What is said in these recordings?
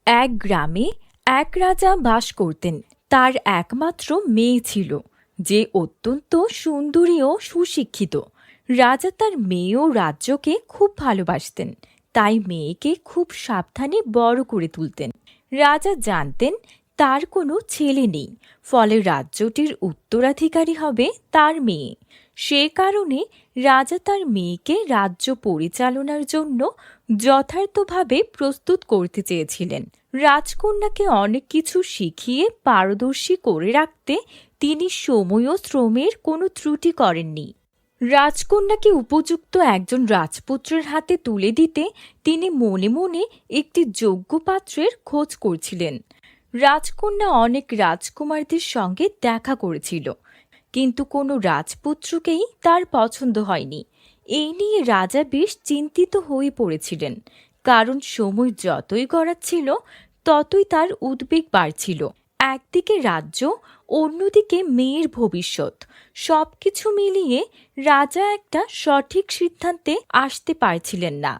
এক গ্রামে এক রাজা বাস করতেন। তার একমাত্র মেয়ে ছিল, যে অত্যন্ত সুন্দরী ও সুশিক্ষিত। রাজা তার মেয়ে ও রাজ্যকে খুব ভালোবাসতেন, তাই মেয়েকে খুব সাবধানে বড় করে তুলতেন। রাজা জানতেন তার কোনো ছেলে নেই, ফলে রাজ্যটির উত্তরাধিকারী হবে তার মেয়ে। সে কারণে রাজা তার মেয়েকে রাজ্য পরিচালনার জন্য যথার্থভাবে প্রস্তুত করতে চেয়েছিলেন। রাজকন্যাকে অনেক কিছু শিখিয়ে পারদর্শী করে রাখতে তিনি সময় ও শ্রমের কোনো ত্রুটি করেননি। রাজকন্যাকে উপযুক্ত একজন রাজপুত্রের হাতে তুলে দিতে তিনি মনে মনে একটি যোগ্য পাত্রের খোঁজ করছিলেন। রাজকন্যা অনেক রাজকুমারদের সঙ্গে দেখা করেছিল, কিন্তু কোনো রাজপুত্রকেই তার পছন্দ হয়নি। এই নিয়ে রাজা বেশ চিন্তিত হয়ে পড়েছিলেন, কারণ সময় যতই গড়াচ্ছিল ততই তার উদ্বেগ বাড়ছিল। একদিকে রাজ্য, অন্যদিকে মেয়ের ভবিষ্যৎ, সবকিছু মিলিয়ে রাজা একটা সঠিক সিদ্ধান্তে আসতে পারছিলেন না।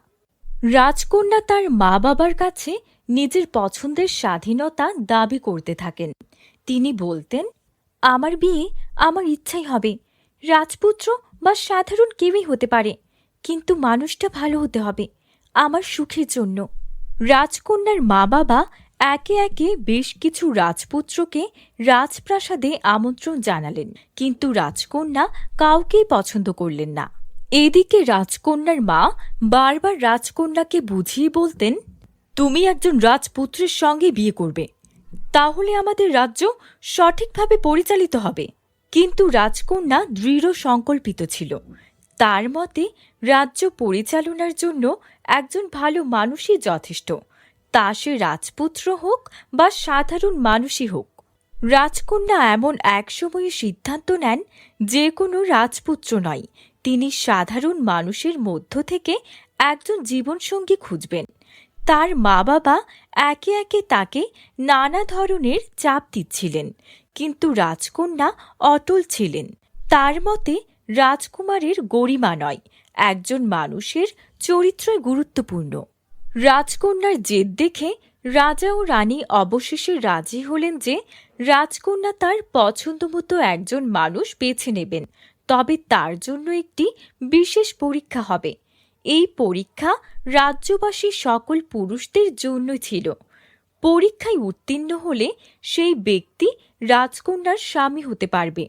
রাজকন্যা তার মা বাবার কাছে নিজের পছন্দের স্বাধীনতা দাবি করতে থাকেন। তিনি বলতেন, আমার বিয়ে আমার ইচ্ছাই হবে, রাজপুত্র বা সাধারণ কেউই হতে পারে, কিন্তু মানুষটা ভালো হতে হবে, আমার সুখের জন্য। রাজকন্যার মা বাবা একে একে বেশ কিছু রাজপুত্রকে রাজপ্রাসাদে আমন্ত্রণ জানালেন, কিন্তু রাজকন্যা কাউকেই পছন্দ করলেন না। এদিকে রাজকন্যার মা বারবার রাজকন্যাকে বুঝিয়ে বলতেন, তুমি একজন রাজপুত্রের সঙ্গে বিয়ে করবে, তাহলে আমাদের রাজ্য সঠিকভাবে পরিচালিত হবে। কিন্তু রাজকন্যা দৃঢ় সংকল্পিত ছিল। তার মতে রাজ্য পরিচালনার জন্য একজন ভালো মানুষই যথেষ্ট, তা সে রাজপুত্র হোক বা সাধারণ মানুষই হোক। রাজকন্যা এমন এক সময়ে সিদ্ধান্ত নেন, যে কোনো রাজপুত্র নয়, তিনি সাধারণ মানুষের মধ্য থেকে একজন জীবনসঙ্গী খুঁজবেন। তার মা বাবা একে একে তাকে নানা ধরনের চাপ দিচ্ছিলেন, কিন্তু রাজকন্যা অটল ছিলেন। তার মতে রাজকুমারের গরিমা নয়, একজন মানুষের চরিত্রই গুরুত্বপূর্ণ। রাজকন্যার জেদ দেখে রাজা ও রানী অবশেষে রাজি হলেন যে রাজকন্যা তার পছন্দমতো একজন মানুষ বেছে নেবেন, তবে তার জন্য একটি বিশেষ পরীক্ষা হবে। এই পরীক্ষা রাজ্যবাসী সকল পুরুষদের জন্য ছিল। পরীক্ষায় উত্তীর্ণ হলে সেই ব্যক্তি রাজকন্যার স্বামী হতে পারবে।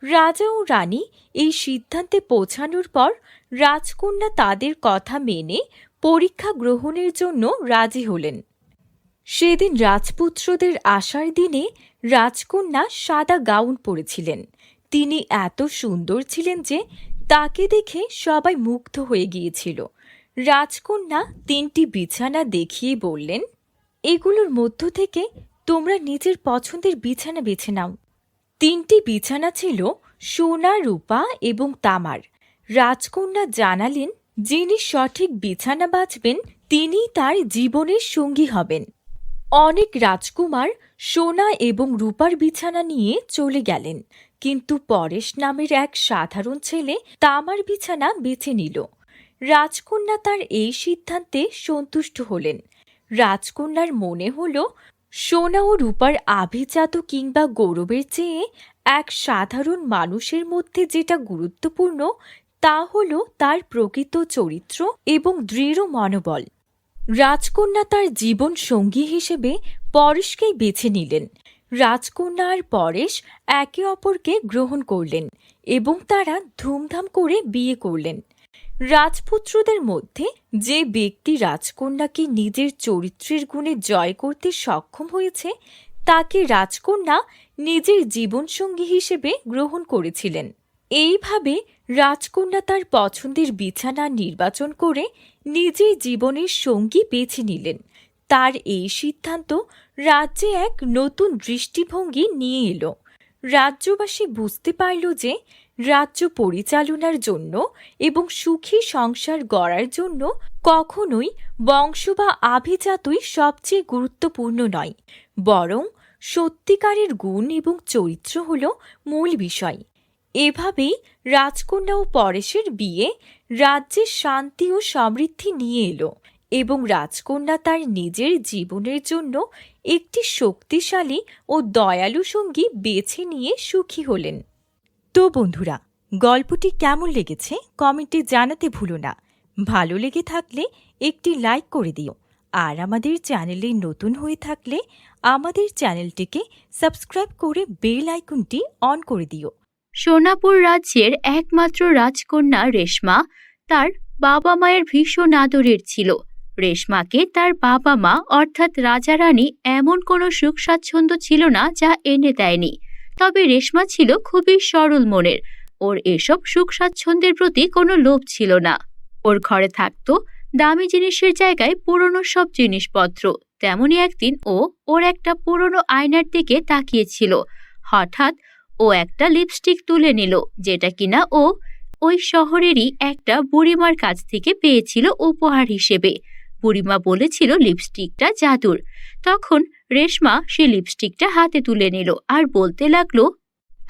রাজা ও রানী এই সিদ্ধান্তে পৌঁছানোর পর রাজকন্যা তাদের কথা মেনে পরীক্ষা গ্রহণের জন্য রাজি হলেন। সেদিন রাজপুত্রদের আসার দিনে রাজকন্যা সাদা গাউন পরেছিলেন। তিনি এত সুন্দর ছিলেন যে তাকে দেখে সবাই মুগ্ধ হয়ে গিয়েছিল। রাজকন্যা 3টি বিছানা দেখিয়ে বললেন, এগুলোর মধ্য থেকে তোমরা নিজের পছন্দের বিছানা বেছে নাও। 3টি বিছানা ছিল সোনা, রূপা এবং তামার। রাজকন্যা জানালেন, যিনি সঠিক বিছানা বাছবেন তিনিই তার জীবনের সঙ্গী হবেন। অনেক রাজকুমার সোনা এবং রূপার বিছানা নিয়ে চলে গেলেন, কিন্তু পরেশ নামের এক সাধারণ ছেলে তামার বিছানা বেছে নিল। রাজকন্যা তার এই সিদ্ধান্তে সন্তুষ্ট হলেন। রাজকন্যার মনে হল, সোনা ও রূপার আভিজাত কিংবা গৌরবের চেয়ে এক সাধারণ মানুষের মধ্যে যেটা গুরুত্বপূর্ণ তা হল তার প্রকৃত চরিত্র এবং দৃঢ় মনোবল। রাজকন্যা তার জীবন সঙ্গী হিসেবে পরেশকেই বেছে নিলেন। রাজকন্যা আর পরেশ একে অপরকে গ্রহণ করলেন এবং তারা ধুমধাম করে বিয়ে করলেন। রাজপুত্রদের মধ্যে যে ব্যক্তি রাজকন্যাকে নিজের চরিত্রের গুণে জয় করতে সক্ষম হয়েছে তাকে রাজকন্যা নিজের জীবনসঙ্গী হিসেবে গ্রহণ করেছিলেন। এইভাবে রাজকন্যা তার পছন্দের বিছানা নির্বাচন করে নিজের জীবনের সঙ্গী বেছে নিলেন। তার এই সিদ্ধান্ত রাজ্যে এক নতুন দৃষ্টিভঙ্গি নিয়ে এলো। রাজ্যবাসী বুঝতে পারল যে রাজ্য পরিচালনার জন্য এবং সুখী সংসার গড়ার জন্য কখনোই বংশ বা আভিজাতই সবচেয়ে গুরুত্বপূর্ণ নয়, বরং সত্যিকারের গুণ এবং চরিত্র হল মূল বিষয়। এভাবেই রাজকন্যা ও পরেশের বিয়ে রাজ্যে শান্তি ও সমৃদ্ধি নিয়ে এলো এবং রাজকন্যা তার নিজের জীবনের জন্য একটি শক্তিশালী ও দয়ালু সঙ্গী বেছে নিয়ে সুখী হলেন। তো বন্ধুরা, গল্পটি কেমন লেগেছে কমেন্টে জানাতে ভুলো না। ভালো লেগে থাকলে একটি লাইক করে দিও, আর আমাদের চ্যানেলে নতুন হয়ে থাকলে আমাদের চ্যানেলটিকে সাবস্ক্রাইব করে বেল আইকনটি অন করে দিও। সোনাপুর রাজ্যের একমাত্র রাজকন্যা রেশমা তার বাবা মায়ের ভীষণ আদরের ছিল। রেশমাকে তার বাবা মা অর্থাৎ রাজা রানী এমন কোনো সুখ স্বাচ্ছন্দ্য ছিল না যা এনে দেয়নি। তবে রেশমা ছিল খুবই সরল মনের। ওর এসব সুখ স্বাচ্ছন্দ্যের প্রতি কোনো লোভ ছিল না। ওর ঘরে থাকতো দামি জিনিসের জায়গায় পুরনো সব জিনিসপত্র। তেমনই একদিন ওর একটা পুরনো আয়নার দিকে তাকিয়েছিল। হঠাৎ ও একটা লিপস্টিক তুলে নিল, যেটা কিনা ও ওই শহরেরই একটা বুড়িমার কাছ থেকে পেয়েছিল উপহার হিসেবে। বুড়িমা বলেছিল লিপস্টিকটা জাদুর। তখন রেশমা সে লিপস্টিকটা হাতে তুলে নিল আর বলতে লাগলো,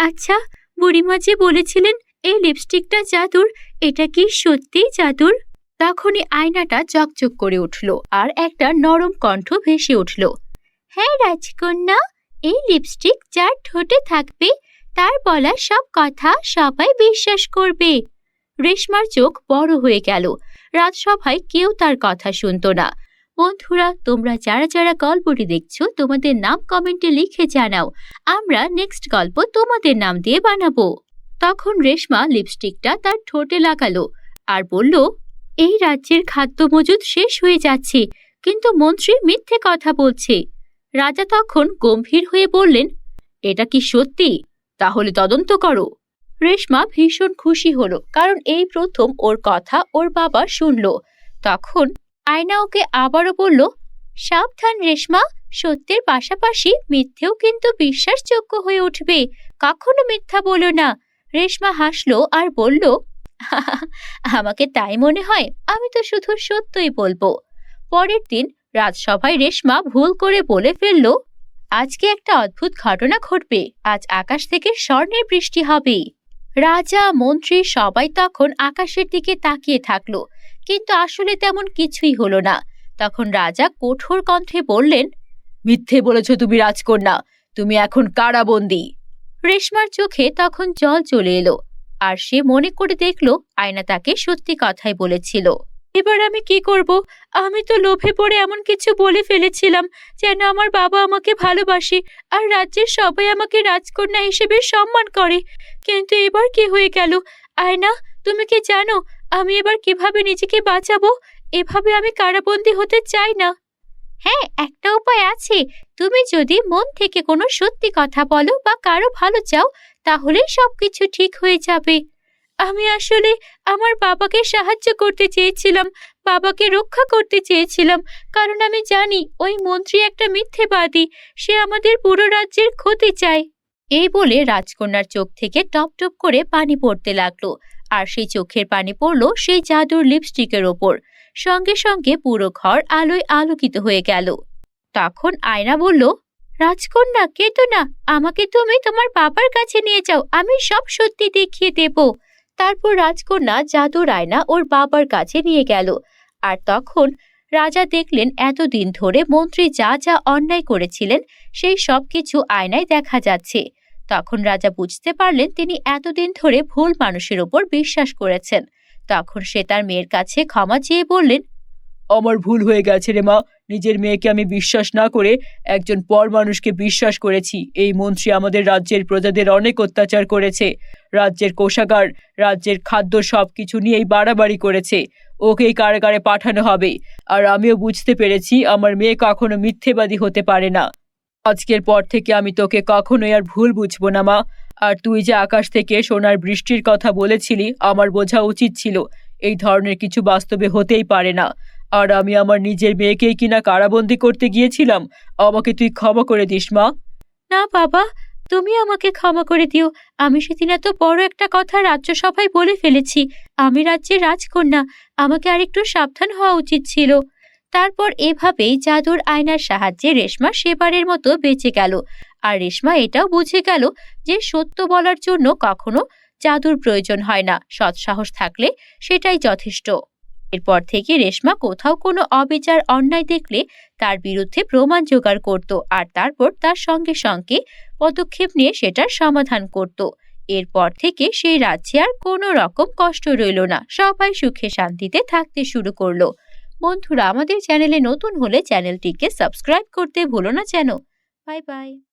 আচ্ছা, বুড়িমা যে বলেছিলেন এই লিপস্টিকটা জাদুর, এটা কি সত্যিই জাদুর? তখনই আয়নাটা চকচক করে উঠল আর একটা নরম কণ্ঠ ভেসে উঠল, হ্যাঁ রাজকন্যা, এই লিপস্টিক যার ঠোঁটে থাকবে তার বলা সব কথা সবাই বিশ্বাস করবে। রেশমার চোখ বড় হয়ে গেল। রাজসভায় কেউ তার কথা শুনতো না। বন্ধুরা, তোমরা যারা যারা গল্পটি দেখছো তোমাদের নাম কমেন্টে লিখে জানাও। আমরা নেক্সট গল্প তোমাদের নাম দিয়ে বানাবো। তখন রেশমা লিপস্টিকটা তার ঠোঁটে লাগালো আর বলল, এই রাজ্যের খাদ্য মজুদ শেষ হয়ে যাচ্ছে, কিন্তু মন্ত্রী মিথ্যে কথা বলছে। রাজা তখন গম্ভীর হয়ে বললেন, এটা কি সত্যি? তাহলে তদন্ত করো। রেশমা ভীষণ খুশি হলো, কারণ এই প্রথম ওর কথা ওর বাবা শুনল। তখন আয়না ওকে আবারও বলল, সাবধান রেশমা, সত্যের পাশাপাশি মিথ্যেও কিন্তু বিশ্বাসযোগ্য হয়ে উঠবে, কখনো মিথ্যা বলো না। রেশমা হাসলো আর বলল, আমাকে তাই মনে হয়, আমি তো শুধু সত্যই বলবো। পরের দিন রাজসভায় রেশমা ভুল করে বলে ফেলল, আজকে একটা অদ্ভুত ঘটনা ঘটবে, আজ আকাশ থেকে স্বর্ণের বৃষ্টি হবে। রাজা মন্ত্রী সবাই তখন আকাশের দিকে তাকিয়ে থাকলো, কিন্তু আসলে তেমন কিছুই হলো না। তখন রাজা কঠোর কণ্ঠে বললেন, মিথ্যে বলেছ তুমি রাজকন্যা, তুমি এখন কারাবন্দী। রেশমার চোখে তখন জল চলে এলো, আর সে মনে করে দেখলো আয়না তাকে সত্যি কথাই বলেছিল। এবার আমি কি করব? আমি তো লোভে পড়ে এমন কিছু বলে ফেলেছিলাম যেন আমার বাবা আমাকে ভালোবাসে আর রাজ্যের সবাই আমাকে রাজকন্যা হিসেবে সম্মান করে। কিন্তু এবার কি হয়ে গেল? আয়না, তুমি কি জানো আমি এবার কিভাবে নিজেকে বাঁচাবো? এভাবে আমি কারাবন্দী হতে চাই না। হ্যাঁ, একটা উপায় আছে। তুমি যদি মন থেকে কোনো সত্যি কথা বলো বা কারো ভালো চাও, তাহলেই সবকিছু ঠিক হয়ে যাবে। আমি আসলে আমার বাবাকে সাহায্য করতে চেয়েছিলাম, বাবাকে রক্ষা করতে চেয়েছিলাম, কারণ আমি জানি ওই মন্ত্রী একটা মিথ্যেবাদী, সে আমাদের পুরো রাজ্যের ক্ষতি চায়। এই বলে রাজকন্যার চোখ থেকে টপ টপ করে পানি পড়তে লাগলো, আর সেই চোখের পানি পড়লো সেই জাদুর লিপস্টিকের ওপর। সঙ্গে সঙ্গে পুরো ঘর আলোয় আলোকিত হয়ে গেল। তখন আয়না বলল, রাজকন্যা কেঁদো না, আমাকে তুমি তোমার বাবার কাছে নিয়ে যাও, আমি সব সত্যি দেখিয়ে দেব। তারপর রাজকন্যা জাদুর আয়না ওর বাবার কাছে নিয়ে গেল। আর তখন রাজা দেখলেন এতদিন ধরে মন্ত্রী যা যা অন্যায় করেছিলেন সেই সব কিছু আয়নায় দেখা যাচ্ছে। তখন রাজা বুঝতে পারলেন তিনি এতদিন ধরে ভুল মানুষের উপর বিশ্বাস করেছেন। তখন সে তার মেয়ের কাছে ক্ষমা চেয়ে বললেন, আমার ভুল হয়ে গেছে রে মা, নিজের মেয়েকে আমি বিশ্বাস না করে একজন পর মানুষকে বিশ্বাস করেছি। এই মন্ত্রী আমাদের রাজ্যের প্রজাদের অনেক অত্যাচার করেছে, রাজ্যের কোষাগার, রাজ্যের খাদ্য সবকিছু নিয়েই বাড়াবাড়ি করেছে। ওকেই কারাগারে পাঠানো হবে। আর আমিও বুঝতে পেরেছি আমার মেয়ে কখনো মিথ্যেবাদী হতে পারে না। আজকের পর থেকে আমি তোকে কখনোই আর ভুল বুঝবো না মা। আর তুই যে আকাশ থেকে সোনার বৃষ্টির কথা বলেছিলি, আমার বোঝা উচিত ছিল এই ধরনের কিছু বাস্তবে হতেই পারে না। আর আমি আমার নিজের মেয়েকেই কিনা কারাবন্দী করতে গিয়েছিলাম। আমাকে তুই ক্ষমা করে দিস মা। না বাবা, তুমি আমাকে ক্ষমা করে দিও। আমি সেদিন এত বড় একটা কথা রাজ্যসভায় বলে ফেলেছি। আমি রাজ্যের রাজকন্যা, আমাকে আরেকটু সাবধান হওয়া উচিত ছিল। তারপর এভাবেই জাদুর আয়নার সাহায্যে রেশমা সেবারের মতো বেঁচে গেল। আর রেশমা এটাও বুঝে গেল যে সত্য বলার জন্য কখনো জাদুর প্রয়োজন হয় না, সৎ সাহস থাকলে সেটাই যথেষ্ট। এরপর থেকে রেশমা কোথাও কোনো অবিচার অন্যায় দেখলে তার বিরুদ্ধে প্রমাণ জোগাড় করত আর তারপর তার সঙ্গে সঙ্গে পদক্ষেপ নিয়ে সেটার সমাধান করত। এরপর থেকে সেই রাজ্যে আর কোনো রকম কষ্ট রইল না, সবাই সুখে শান্তিতে থাকতে শুরু করলো। বন্ধুরা, আমাদের চ্যানেলে নতুন হলে চ্যানেলটিকে সাবস্ক্রাইব করতে ভুলো না যেন। Bye bye.